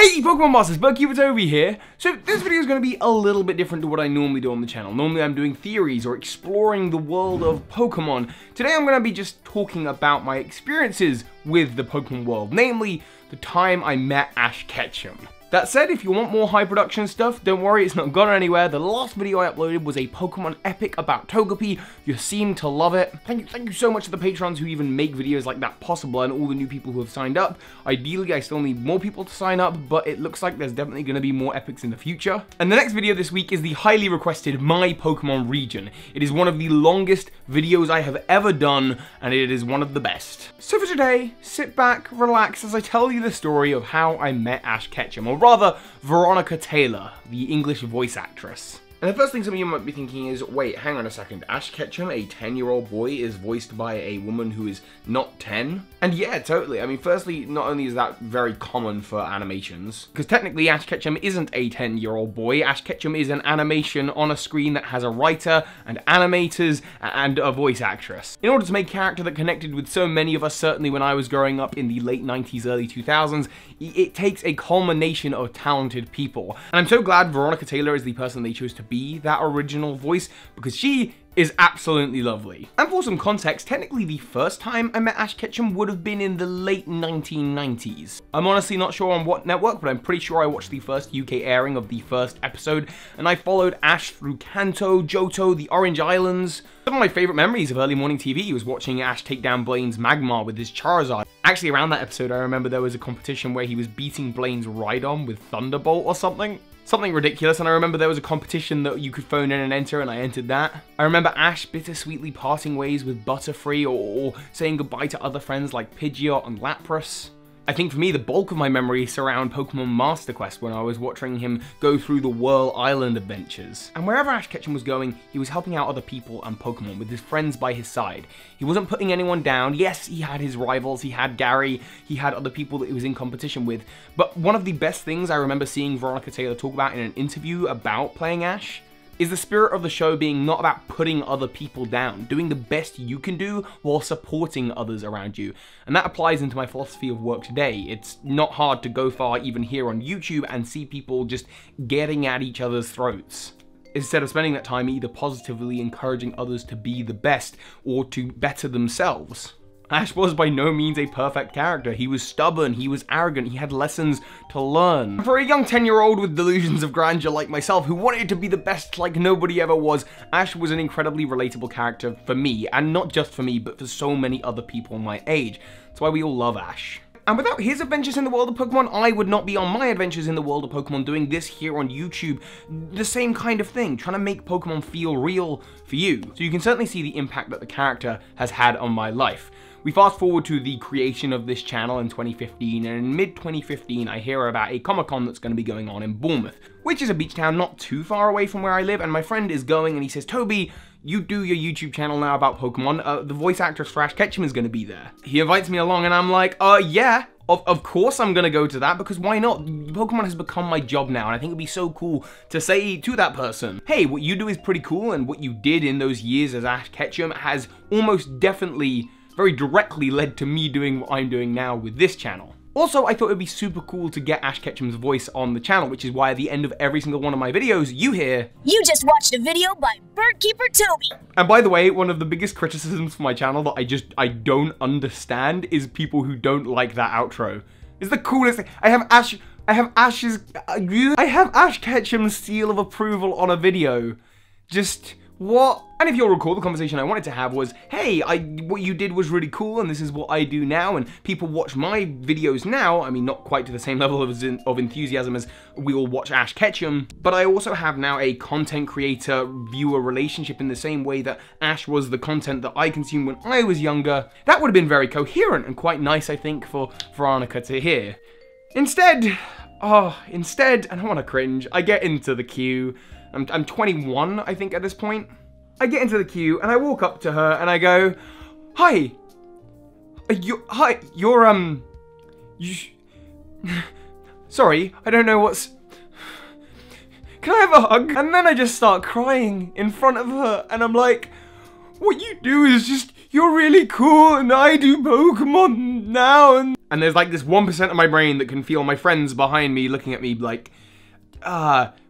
Hey Pokemon Masters, Over here. So this video is going to be a little bit different to what I normally do on the channel. Normally I'm doing theories or exploring the world of Pokemon. Today I'm going to be just talking about my experiences with the Pokemon world, namely the time I met Ash Ketchum. That said, if you want more high production stuff, don't worry, it's not gone anywhere. The last video I uploaded was a Pokemon epic about Togepi. You seem to love it. Thank you so much to the patrons who even make videos like that possible and all the new people who have signed up. Ideally, I still need more people to sign up, but it looks like there's definitely going to be more epics in the future. And the next video this week is the highly requested My Pokemon Region. It is one of the longest videos I have ever done, and it is one of the best. So for today, sit back, relax as I tell you the story of how I met Ash Ketchum, or rather, Veronica Taylor, the English voice actress. And the first thing some of you might be thinking is, wait, hang on a second, Ash Ketchum, a 10-year-old boy, is voiced by a woman who is not 10? And yeah, totally. I mean, firstly, not only is that very common for animations, because technically Ash Ketchum isn't a 10-year-old boy. Ash Ketchum is an animation on a screen that has a writer and animators and a voice actress. In order to make a character that connected with so many of us, certainly when I was growing up in the late 90s, early 2000s, it takes a culmination of talented people. And I'm so glad Veronica Taylor is the person they chose to be that original voice, because she is absolutely lovely. And for some context, technically the first time I met Ash Ketchum would have been in the late 1990s. I'm honestly not sure on what network, but I'm pretty sure I watched the first UK airing of the first episode, and I followed Ash through Kanto, Johto, the Orange Islands. Some of my favourite memories of early morning TV was watching Ash take down Blaine's Magmar with his Charizard. Actually, around that episode, I remember there was a competition where he was beating Blaine's Rhydon with Thunderbolt or something. Something ridiculous, and I remember there was a competition that you could phone in and enter, and I entered that. I remember Ash bittersweetly parting ways with Butterfree or saying goodbye to other friends like Pidgeot and Lapras. I think for me, the bulk of my memories surround Pokemon Master Quest when I was watching him go through the Whirl Island adventures. And wherever Ash Ketchum was going, he was helping out other people and Pokemon with his friends by his side. He wasn't putting anyone down. Yes, he had his rivals, he had Gary, he had other people that he was in competition with. But one of the best things I remember seeing Veronica Taylor talk about in an interview about playing Ash is the spirit of the show being not about putting other people down, doing the best you can do while supporting others around you. And that applies into my philosophy of work today. It's not hard to go far even here on YouTube and see people just getting at each other's throats, instead of spending that time either positively encouraging others to be the best or to better themselves. Ash was by no means a perfect character. He was stubborn, he was arrogant, he had lessons to learn. For a young 10-year-old with delusions of grandeur like myself who wanted to be the best like nobody ever was, Ash was an incredibly relatable character for me, and not just for me, but for so many other people my age. That's why we all love Ash. And without his adventures in the world of Pokemon, I would not be on my adventures in the world of Pokemon doing this here on YouTube. The same kind of thing, trying to make Pokemon feel real for you. So you can certainly see the impact that the character has had on my life. We fast forward to the creation of this channel in 2015, and in mid-2015 I hear about a Comic-Con that's going to be going on in Bournemouth, which is a beach town not too far away from where I live, and my friend is going and he says, Toby, you do your YouTube channel now about Pokemon, the voice actress for Ash Ketchum is going to be there. He invites me along and I'm like, yeah. Of course I'm gonna go to that, because why not? Pokemon has become my job now, and I think it'd be so cool to say to that person, hey, what you do is pretty cool, and what you did in those years as Ash Ketchum has almost definitely, very directly led to me doing what I'm doing now with this channel. Also, I thought it'd be super cool to get Ash Ketchum's voice on the channel, which is why at the end of every single one of my videos, you hear, "You just watched a video by Birdkeeper Toby." And by the way, one of the biggest criticisms for my channel that I don't understand is people who don't like that outro. It's the coolest thing. I have Ash Ketchum's seal of approval on a video. Just what? And if you'll recall, the conversation I wanted to have was, hey, what you did was really cool, and this is what I do now, and people watch my videos now. I mean, not quite to the same level of enthusiasm as we all watch Ash Ketchum, but I also have now a content creator-viewer relationship in the same way that Ash was the content that I consumed when I was younger. That would have been very coherent and quite nice, I think, for Veronica to hear. Instead, and I want to cringe, I get into the queue. I'm 21, I think, at this point. I get into the queue, and I walk up to her, and I go, hi, sorry, I don't know what's, can I have a hug? And then I just start crying in front of her, and I'm like, what you do is just, you're really cool, and I do Pokemon now, and And there's like this 1% of my brain that can feel my friends behind me looking at me like,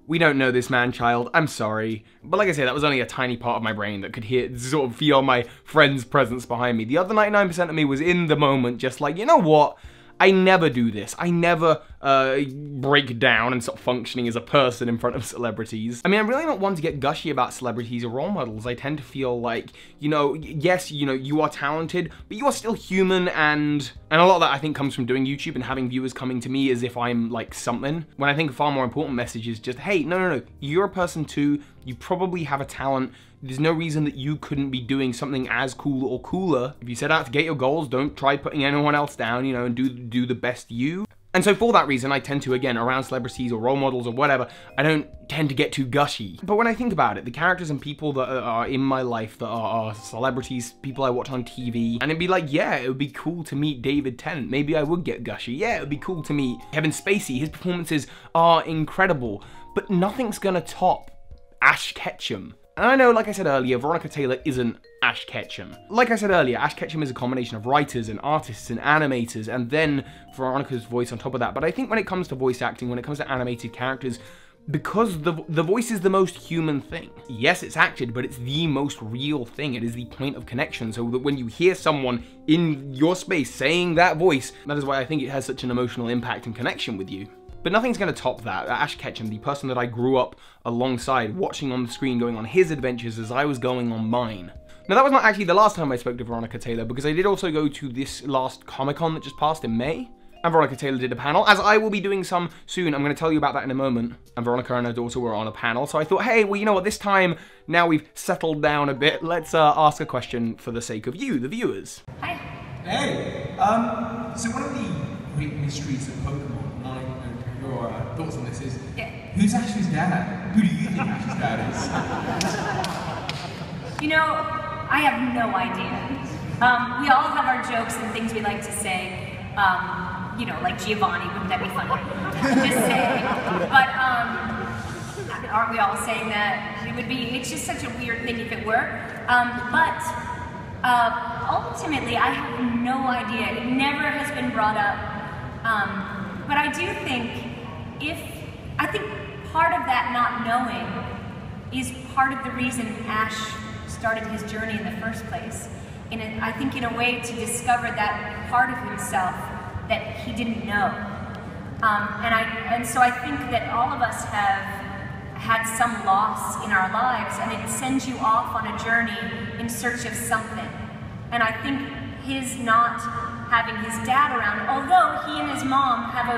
we don't know this man, child, I'm sorry. But like I say, that was only a tiny part of my brain that could sort of feel my friend's presence behind me. The other 99% of me was in the moment, just like, you know what? I never do this. I never break down and stop functioning as a person in front of celebrities. I mean, I'm really not one to get gushy about celebrities or role models. I tend to feel like, you know, yes, you know, you are talented, but you are still human, and a lot of that I think comes from doing YouTube and having viewers coming to me as if I'm like something. When I think a far more important message is just, hey, no, you're a person too. You probably have a talent. There's no reason that you couldn't be doing something as cool or cooler. If you set out to get your goals, don't try putting anyone else down, you know, and do the best you. And so for that reason, I tend to, again, around celebrities or role models or whatever, I don't tend to get too gushy. But when I think about it, the characters and people that are in my life that are celebrities, people I watch on TV, and it'd be like, yeah, it would be cool to meet David Tennant. Maybe I would get gushy. Yeah, it would be cool to meet Kevin Spacey. His performances are incredible, but nothing's gonna top Ash Ketchum. And I know, like I said earlier, Veronica Taylor isn't Ash Ketchum. Like I said earlier, Ash Ketchum is a combination of writers and artists and animators, and then Veronica's voice on top of that. But I think when it comes to voice acting, when it comes to animated characters, because the voice is the most human thing. Yes, it's acted, but it's the most real thing. It is the point of connection, so that when you hear someone in your space saying that voice, that is why I think it has such an emotional impact and connection with you. But nothing's gonna top that. Ash Ketchum, the person that I grew up alongside, watching on the screen, going on his adventures as I was going on mine. Now that was not actually the last time I spoke to Veronica Taylor, because I did also go to this last Comic-Con that just passed in May, and Veronica Taylor did a panel, as I will be doing some soon. I'm gonna tell you about that in a moment. And Veronica and her daughter were on a panel, so I thought, hey, well, you know what, this time, now we've settled down a bit, let's ask a question for the sake of you, the viewers. Hi. Hey, so one of the great mysteries of Pokemon, your thoughts on this is, who's Ash's dad? Who do you think Ash's dad is? You know, I have no idea. We all have our jokes and things we like to say. You know, like Giovanni, wouldn't that be funny? Just saying. But aren't we all saying that? It would be, it's just such a weird thing if it were. But ultimately, I have no idea. It never has been brought up. But I do think I think part of that not knowing is part of the reason Ash started his journey in the first place. I think in a way to discover that part of himself that he didn't know. And so I think that all of us have had some loss in our lives, and it sends you off on a journey in search of something. And I think his not having his dad around, although he and his mom have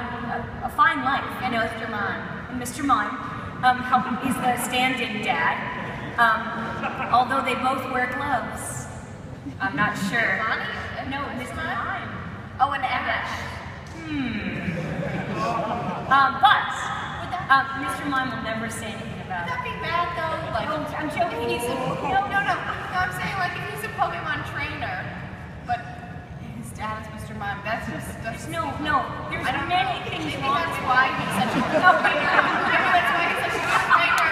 a fine life. I know Mr. Mime. Mr. Mime is the stand-in dad, although they both wear gloves. I'm not sure. No, Mr. Mime. Oh, and Ash. But Mr. Mime will never say anything about it. Would that be bad though? Like, I'm joking. No, I'm saying like if he's a Pokemon trainer, but his dad is Mr. Mime. That's no. There's many things maybe wrong. That's why he's such a good trainer. Maybe that's why he's such a good trainer.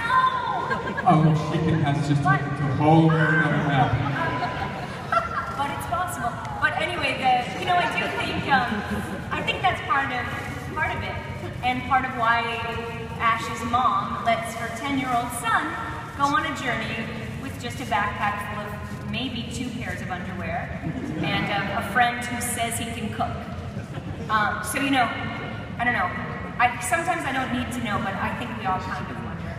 No. Oh, chicken has just taken to a whole other map. But it's possible. But anyway, I do think I think that's part of it, and part of why Ash's mom lets her 10-year-old son go on a journey with just a backpack full of maybe 2 pairs of underwear and a friend who says he can cook. So you know, I don't know. Sometimes I don't need to know, but I think we all kind of wonder.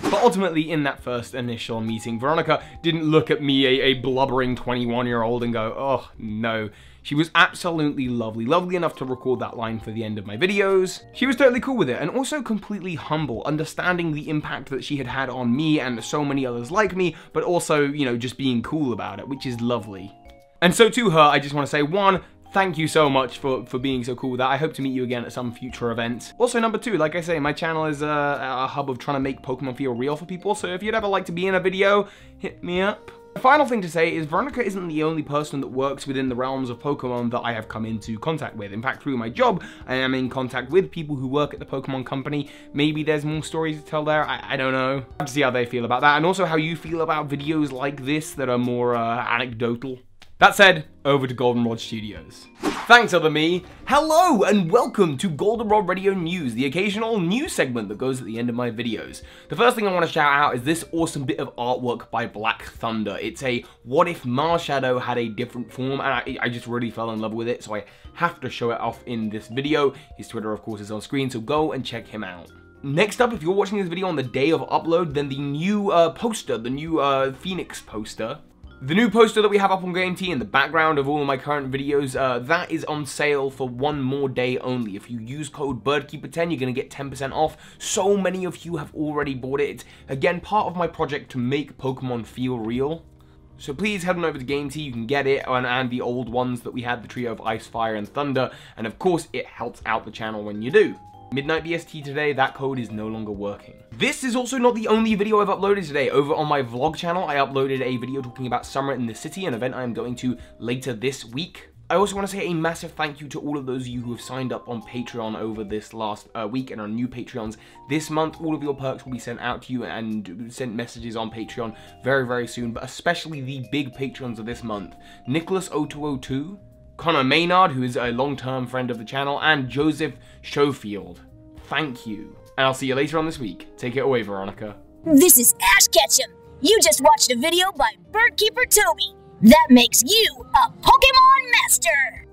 But ultimately, in that first initial meeting, Veronica didn't look at me, a blubbering 21-year-old, and go, oh, no. She was absolutely lovely. Lovely enough to record that line for the end of my videos. She was totally cool with it, and also completely humble, understanding the impact that she had had on me and so many others like me, but also, you know, just being cool about it, which is lovely. And so to her, I just want to say, 1, thank you so much for being so cool with that. I hope to meet you again at some future event. Also, number 2, like I say, my channel is a hub of trying to make Pokemon feel real for people, so if you'd ever like to be in a video, hit me up. The final thing to say is Veronica isn't the only person that works within the realms of Pokemon that I have come into contact with. In fact, through my job, I am in contact with people who work at the Pokemon company. Maybe there's more stories to tell there, I don't know. I have to see how they feel about that, and also how you feel about videos like this that are more anecdotal. That said, over to Goldenrod Studios. Thanks, other me. Hello and welcome to Goldenrod Radio News, the occasional news segment that goes at the end of my videos. The first thing I want to shout out is this awesome bit of artwork by Black Thunder. It's a what if Mars Shadow had a different form, and I just really fell in love with it, so I have to show it off in this video. His Twitter, of course, is on screen, so go and check him out. Next up, if you're watching this video on the day of upload, then the new poster, the new Phoenix poster, the new poster that we have up on GameT in the background of all of my current videos, that is on sale for one more day only. If you use code BirdKeeper10, you're going to get 10% off. So many of you have already bought it. It's, again, part of my project to make Pokemon feel real. So please head on over to GameT, you can get it, and the old ones that we had, the trio of Ice, Fire, and Thunder, and of course, it helps out the channel when you do. Midnight BST today, that code is no longer working. This is also not the only video I've uploaded today. Over on my vlog channel, I uploaded a video talking about Summer in the City, an event I am going to later this week. I also want to say a massive thank you to all of those of you who have signed up on Patreon over this last week and are new Patreons. This month, all of your perks will be sent out to you and sent messages on Patreon very, very soon, but especially the big Patreons of this month. Nicholas0202, Connor Maynard, who is a long-term friend of the channel, and Joseph Schofield. Thank you. And I'll see you later on this week. Take it away, Veronica. This is Ash Ketchum. You just watched a video by Birdkeeper Toby. That makes you a Pokemon Master!